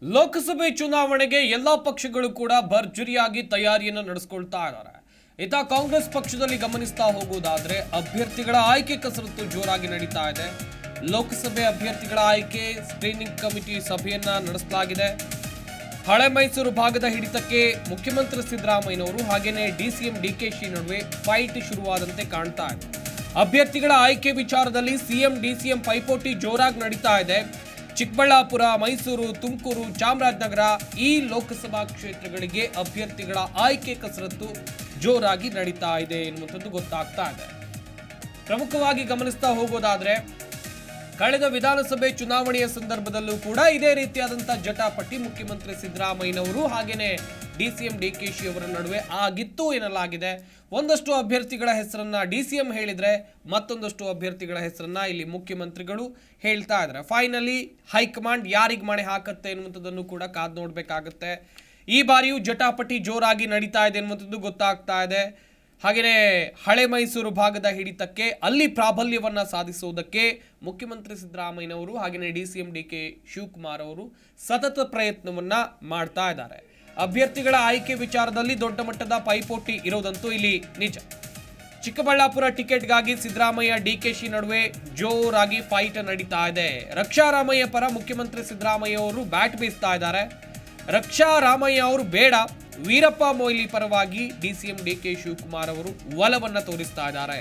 ಲೋಕಸಭೆ ಚುನಾವಣೆಗೆ ಎಲ್ಲಾ ಪಕ್ಷಗಳು ಕೂಡ ಭರ್ಜರಿಯಾಗಿ ತಯಾರಿಯನ್ನು ನಡೆಸಿಕೊಳ್ತಾ ಇದ್ದಾರೆ. ಇತ್ತ ಕಾಂಗ್ರೆಸ್ ಪಕ್ಷದಲ್ಲಿ ಗಮನಿಸ್ತಾ ಹೋಗುವುದಾದ್ರೆ ಅಭ್ಯರ್ಥಿಗಳ ಆಯ್ಕೆ ಕಸರತ್ತು ಜೋರಾಗಿ ನಡೀತಾ ಇದೆ. ಲೋಕಸಭೆ ಅಭ್ಯರ್ಥಿಗಳ ಆಯ್ಕೆ ಸ್ಕ್ರೀನಿಂಗ್ ಕಮಿಟಿ ಸಭೆಯನ್ನ ನಡೆಸಲಾಗಿದೆ. ಹಳೆ ಮೈಸೂರು ಭಾಗದ ಹಿಡಿತಕ್ಕೆ ಮುಖ್ಯಮಂತ್ರಿ ಸಿದ್ದರಾಮಯ್ಯನವರು ಹಾಗೇನೆ ಡಿಸಿಎಂ ಡಿಕೆಶಿ ನಡುವೆ ಫೈಟ್ ಶುರುವಾದಂತೆ ಕಾಣ್ತಾ ಇದೆ. ಅಭ್ಯರ್ಥಿಗಳ ಆಯ್ಕೆ ವಿಚಾರದಲ್ಲಿ ಸಿಎಂ ಡಿಸಿಎಂ ಪೈಪೋಟಿ ಜೋರಾಗಿ ನಡೀತಾ ಇದೆ. ಚಿಕ್ಕಬಳ್ಳಾಪುರ, ಮೈಸೂರು, ತುಮಕೂರು, ಚಾಮರಾಜನಗರ ಈ ಲೋಕಸಭಾ ಕ್ಷೇತ್ರಗಳಿಗೆ ಅಭ್ಯರ್ಥಿಗಳ ಆಯ್ಕೆ ಕಸರತ್ತು ಜೋರಾಗಿ ನಡೀತಾ ಇದೆ ಎನ್ನುವಂಥದ್ದು ಗೊತ್ತಾಗ್ತಾ ಇದೆ. ಪ್ರಮುಖವಾಗಿ ಗಮನಿಸ್ತಾ ಹೋಗೋದಾದ್ರೆ ಕಳೆದ ವಿಧಾನಸಭೆ ಚುನಾವಣೆಯ ಸಂದರ್ಭದಲ್ಲೂ ಕೂಡ ಇದೇ ರೀತಿಯಾದಂತಹ ಜಟಾಪಟಿ ಮುಖ್ಯಮಂತ್ರಿ ಸಿದ್ದರಾಮಯ್ಯನವರು ಹಾಗೇನೆ ಡಿಸಿಎಂ ಡಿಕೆಶಿ ಅವರ ನಡುವೆ ಆಗಿತ್ತು ಎನ್ನಲಾಗಿದೆ. ಒಂದಷ್ಟು ಅಭ್ಯರ್ಥಿಗಳ ಹೆಸರನ್ನ ಡಿಸಿಎಂ ಹೇಳಿದ್ರೆ ಮತ್ತೊಂದಷ್ಟು ಅಭ್ಯರ್ಥಿಗಳ ಹೆಸರನ್ನ ಇಲ್ಲಿ ಮುಖ್ಯಮಂತ್ರಿಗಳು ಹೇಳ್ತಾ ಇದ್ದಾರೆ. ಫೈನಲಿ ಹೈಕಮಾಂಡ್ ಯಾರಿಗೆ ಮಣೆ ಹಾಕತ್ತೆ ಎನ್ನುವಂಥದ್ದನ್ನು ಕೂಡ ಕಾದು ನೋಡ್ಬೇಕಾಗತ್ತೆ. ಈ ಬಾರಿಯೂ ಜಟಾಪಟಿ ಜೋರಾಗಿ ನಡೀತಾ ಇದೆ ಎನ್ನುವಂಥದ್ದು ಗೊತ್ತಾಗ್ತಾ ಇದೆ. ಹಾಗೆಯೇ ಹಳೆ ಮೈಸೂರು ಭಾಗದ ಹಿಡಿತಕ್ಕೆ ಅಲ್ಲಿ ಪ್ರಾಬಲ್ಯವನ್ನ ಸಾಧಿಸುವುದಕ್ಕೆ ಮುಖ್ಯಮಂತ್ರಿ ಸಿದ್ದರಾಮಯ್ಯನವರು ಹಾಗೆಯೇ ಡಿಸಿಎಂ ಡಿಕೆ ಶಿವಕುಮಾರ್ ಅವರು ಸತತ ಪ್ರಯತ್ನವನ್ನ ಮಾಡ್ತಾ ಇದ್ದಾರೆ. ಅಭ್ಯರ್ಥಿಗಳ ಆಯ್ಕೆ ವಿಚಾರದಲ್ಲಿ ದೊಡ್ಡ ಮಟ್ಟದ ಪೈಪೋಟಿ ಇರೋದಂತೂ ಇಲ್ಲಿ ನಿಜ. ಚಿಕ್ಕಬಳ್ಳಾಪುರ ಟಿಕೆಟ್ಗಾಗಿ ಸಿದ್ದರಾಮಯ್ಯ ಡಿಕೆಶಿ ನಡುವೆ ಜೋರಾಗಿ ಫೈಟ್ ನಡೀತಾ ಇದೆ. ರಕ್ಷಾರಾಮಯ್ಯ ಪರ ಮುಖ್ಯಮಂತ್ರಿ ಸಿದ್ದರಾಮಯ್ಯ ಅವರು ಬ್ಯಾಟ್ ಬೀಸ್ತಾ ಇದ್ದಾರೆ. ರಕ್ಷಾರಾಮಯ್ಯ ಅವರು ಬೇಡ, ವೀರಪ್ಪ ಮೊಯ್ಲಿ ಪರವಾಗಿ ಡಿಸಿಎಂ ಡಿಕೆ ಶಿವಕುಮಾರ್ ಅವರು ಒಲವನ್ನ ತೋರಿಸ್ತಾ ಇದ್ದಾರೆ.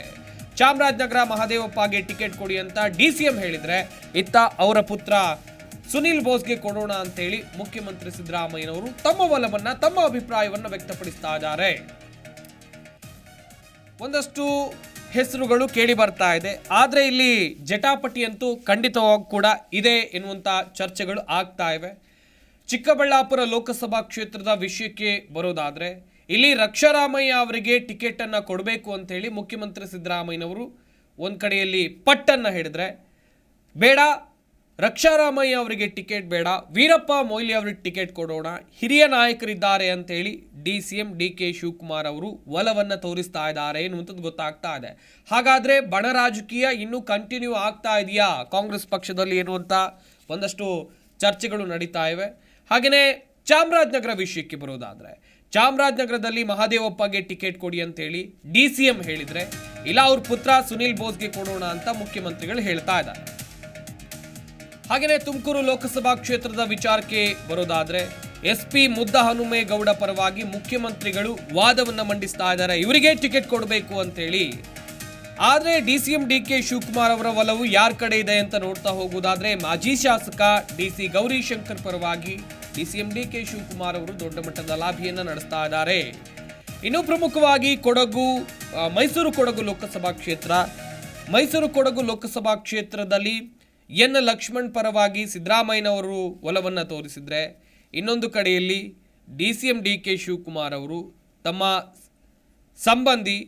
ಚಾಮರಾಜನಗರ ಮಹದೇವಪ್ಪಗೆ ಟಿಕೆಟ್ ಕೊಡಿ ಅಂತ ಡಿಸಿಎಂ ಹೇಳಿದ್ರೆ ಇತ್ತ ಅವರ ಪುತ್ರ ಸುನಿಲ್ ಬೋಸ್ಗೆ ಕೊಡೋಣ ಅಂತೇಳಿ ಮುಖ್ಯಮಂತ್ರಿ ಸಿದ್ದರಾಮಯ್ಯನವರು ತಮ್ಮ ಒಲವನ್ನ ತಮ್ಮ ಅಭಿಪ್ರಾಯವನ್ನ ವ್ಯಕ್ತಪಡಿಸ್ತಾ ಇದ್ದಾರೆ. ಒಂದಷ್ಟು ಹೆಸರುಗಳು ಕೇಳಿ ಬರ್ತಾ ಇದೆ. ಆದ್ರೆ ಇಲ್ಲಿ ಜಟಾಪಟಿ ಅಂತೂ ಖಂಡಿತವಾಗಿ ಕೂಡ ಇದೆ ಎನ್ನುವಂತ ಚರ್ಚೆಗಳು ಆಗ್ತಾ ಇವೆ. ಚಿಕ್ಕಬಳ್ಳಾಪುರ ಲೋಕಸಭಾ ಕ್ಷೇತ್ರದ ವಿಷಯಕ್ಕೆ ಬರೋದಾದ್ರೆ ಇಲ್ಲಿ ರಕ್ಷಾರಾಮಯ್ಯ ಅವರಿಗೆ ಟಿಕೆಟ್ ಅನ್ನ ಕೊಡಬೇಕು ಅಂತ ಹೇಳಿ ಮುಖ್ಯಮಂತ್ರಿ ಸಿದ್ದರಾಮಯ್ಯನವರು ಒಂದ್ ಕಡೆಯಲ್ಲಿ ಪಟ್ಟನ್ನ ಹಿಡಿದ್ರೆ ಬೇಡ, ರಕ್ಷಾರಾಮಯ್ಯ ಅವರಿಗೆ ಟಿಕೆಟ್ ಬೇಡ, ವೀರಪ್ಪ ಮೊಯ್ಲಿ ಅವರಿಗೆ ಟಿಕೆಟ್ ಕೊಡೋಣ, ಹಿರಿಯ ನಾಯಕರಿದ್ದಾರೆ ಅಂತೇಳಿ ಡಿಸಿಎಂ ಡಿಕೆ ಶಿವಕುಮಾರ್ ಅವರು ಒಲವನ್ನ ತೋರಿಸ್ತಾ ಇದ್ದಾರೆ ಎನ್ನುವಂಥದ್ದು ಗೊತ್ತಾಗ್ತಾ ಇದೆ. ಹಾಗಾದ್ರೆ ಬಣ ರಾಜಕೀಯ ಇನ್ನೂ ಕಂಟಿನ್ಯೂ ಆಗ್ತಾ ಇದೆಯಾ ಕಾಂಗ್ರೆಸ್ ಪಕ್ಷದಲ್ಲಿ ಎನ್ನುವಂತ ಒಂದಷ್ಟು ಚರ್ಚೆಗಳು ನಡೀತಾ ಇವೆ. ಹಾಗೆಯೇ ಚಾಮರಾಜನಗರ ವಿಷಯಕ್ಕೆ ಬರೋದಾದ್ರೆ ಚಾಮರಾಜನಗರದಲ್ಲಿ ಮಹದೇವಪ್ಪಗೆ ಟಿಕೆಟ್ ಕೊಡಿ ಅಂತೇಳಿ ಡಿಸಿಎಂ ಹೇಳಿದ್ರೆ ಇಲ್ಲ ಅವ್ರ ಪುತ್ರ ಸುನಿಲ್ ಬೋಸ್ಗೆ ಕೊಡೋಣ ಅಂತ ಮುಖ್ಯಮಂತ್ರಿಗಳು ಹೇಳ್ತಾ ಇದ್ದಾರೆ. ಹಾಗೆಯೇ ತುಮಕೂರು ಲೋಕಸಭಾ ಕ್ಷೇತ್ರದ ವಿಚಾರಕ್ಕೆ ಬರೋದಾದ್ರೆ ಎಸ್ಪಿ ಮುದ್ದಹನುಮೇಗೌಡ ಪರವಾಗಿ ಮುಖ್ಯಮಂತ್ರಿಗಳು ವಾದವನ್ನ ಮಂಡಿಸ್ತಾ ಇದ್ದಾರೆ, ಇವರಿಗೆ ಟಿಕೆಟ್ ಕೊಡಬೇಕು ಅಂತೇಳಿ. ಆದ್ರೆ ಡಿಸಿಎಂ ಡಿಕೆ ಶಿವಕುಮಾರ್ ಅವರ ಒಲವು ಯಾರ ಕಡೆ ಇದೆ ಅಂತ ನೋಡ್ತಾ ಹೋಗುವುದಾದ್ರೆ ಮಾಜಿ ಶಾಸಕ ಡಿಸಿ ಗೌರಿಶಂಕರ್ ಪರವಾಗಿ ಡಿಸಿಎಂ ಡಿಕೆ ಶಿವಕುಮಾರ್ ಅವರು ದೊಡ್ಡ ಮಟ್ಟದ ಲಾಭಿಯನ್ನ ನಡೆಸ್ತಾ ಇದ್ದಾರೆ. ಇನ್ನು ಪ್ರಮುಖವಾಗಿ ಮೈಸೂರು ಕೊಡಗು ಲೋಕಸಭಾ ಕ್ಷೇತ್ರದಲ್ಲಿ ಎನ್ ಲಕ್ಷ್ಮಣ್ ಪರವಾಗಿ ಸಿದ್ದರಾಮಯ್ಯನವರು ಒಲವನ್ನ ತೋರಿಸಿದ್ರೆ ಇನ್ನೊಂದು ಕಡೆಯಲ್ಲಿ ಡಿಸಿಎಂ ಡಿಕೆ ಶಿವಕುಮಾರ್ ಅವರು ತಮ್ಮ ಸಂಬಂಧಿ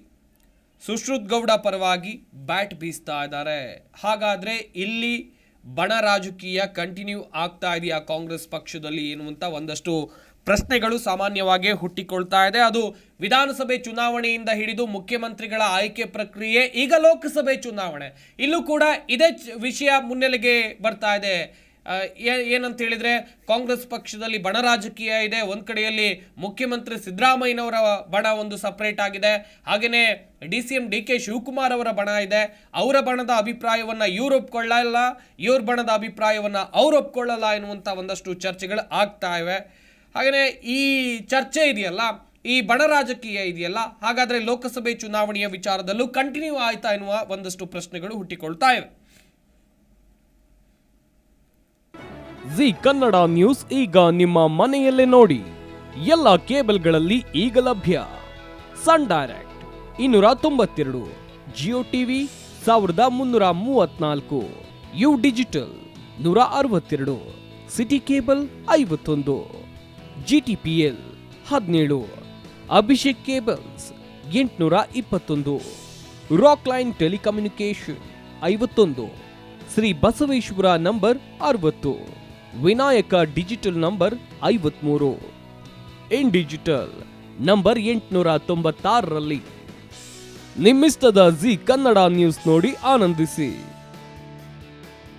ಸುಶ್ರುತ್ ಗೌಡ ಪರವಾಗಿ ಬ್ಯಾಟ್ ಬೀಸ್ತಾ ಇದ್ದಾರೆ. ಹಾಗಾದ್ರೆ ಇಲ್ಲಿ ಬಣ ರಾಜಕೀಯ ಕಂಟಿನ್ಯೂ ಆಗ್ತಾ ಇದೆಯಾ ಕಾಂಗ್ರೆಸ್ ಪಕ್ಷದಲ್ಲಿ ಎನ್ನುವಂತ ಒಂದಷ್ಟು ಪ್ರಶ್ನೆಗಳು ಸಾಮಾನ್ಯವಾಗಿ ಹುಟ್ಟಿಕೊಳ್ತಾ ಇದೆ. ಅದು ವಿಧಾನಸಭೆ ಚುನಾವಣೆಯಿಂದ ಹಿಡಿದು ಮುಖ್ಯಮಂತ್ರಿಗಳ ಆಯ್ಕೆ ಪ್ರಕ್ರಿಯೆ, ಈಗ ಲೋಕಸಭೆ ಚುನಾವಣೆ, ಇಲ್ಲೂ ಕೂಡ ಇದೇ ವಿಷಯ ಮುನ್ನೆಲೆಗೆ ಬರ್ತಾ ಇದೆ. ಏನಂತ ಹೇಳಿದ್ರೆ ಕಾಂಗ್ರೆಸ್ ಪಕ್ಷದಲ್ಲಿ ಬಣ ರಾಜಕೀಯ ಇದೆ. ಒಂದ್ ಕಡೆಯಲ್ಲಿ ಮುಖ್ಯಮಂತ್ರಿ ಸಿದ್ದರಾಮಯ್ಯನವರ ಬಣ ಒಂದು ಸಪರೇಟ್ ಆಗಿದೆ, ಹಾಗೇನೆ ಡಿಸಿಎಂ ಡಿಕೆ ಶಿವಕುಮಾರ್ ಅವರ ಬಣ ಇದೆ. ಅವರ ಬಣದ ಅಭಿಪ್ರಾಯವನ್ನ ಇವ್ರು ಒಪ್ಕೊಳ್ಳಲ್ಲ, ಇವ್ರ ಬಣದ ಅಭಿಪ್ರಾಯವನ್ನ ಅವ್ರು ಒಪ್ಕೊಳ್ಳಲ್ಲ ಎನ್ನುವಂತ ಒಂದಷ್ಟು ಚರ್ಚೆಗಳು ಆಗ್ತಾ ಇವೆ. ಹಾಗೇನೆ ಈ ಚರ್ಚೆ ಇದೆಯಲ್ಲ, ಈ ಬಣ ರಾಜಕೀಯ ಇದೆಯಲ್ಲ, ಹಾಗಾದ್ರೆ ಲೋಕಸಭೆ ಚುನಾವಣೆಯ ವಿಚಾರದಲ್ಲೂ ಕಂಟಿನ್ಯೂ ಆಯ್ತಾ ಎನ್ನುವ ಒಂದಷ್ಟು ಪ್ರಶ್ನೆಗಳು ಹುಟ್ಟಿಕೊಳ್ತಾ ಇವೆ. ಜಿ ಕನ್ನಡ ನ್ಯೂಸ್ ಈಗ ನಿಮ್ಮ ಮನೆಯಲ್ಲೇ ನೋಡಿ. ಎಲ್ಲ ಕೇಬಲ್ಗಳಲ್ಲಿ ಈಗ ಲಭ್ಯ. Sun Direct 292, Jio TV 1334, U digital 162, city cable 51, GTPL 17, Abhishek cables 821, rock line telecommunication 51, Shri Basaveshwara number 60, Vinayaka digital number 53, in digital number 896ರಲ್ಲಿ ನಿಮ್ಮಿಸ್ತದ ಜಿ ಕನ್ನಡ ನ್ಯೂಸ್ ನೋಡಿ ಆನಂದಿಸಿ.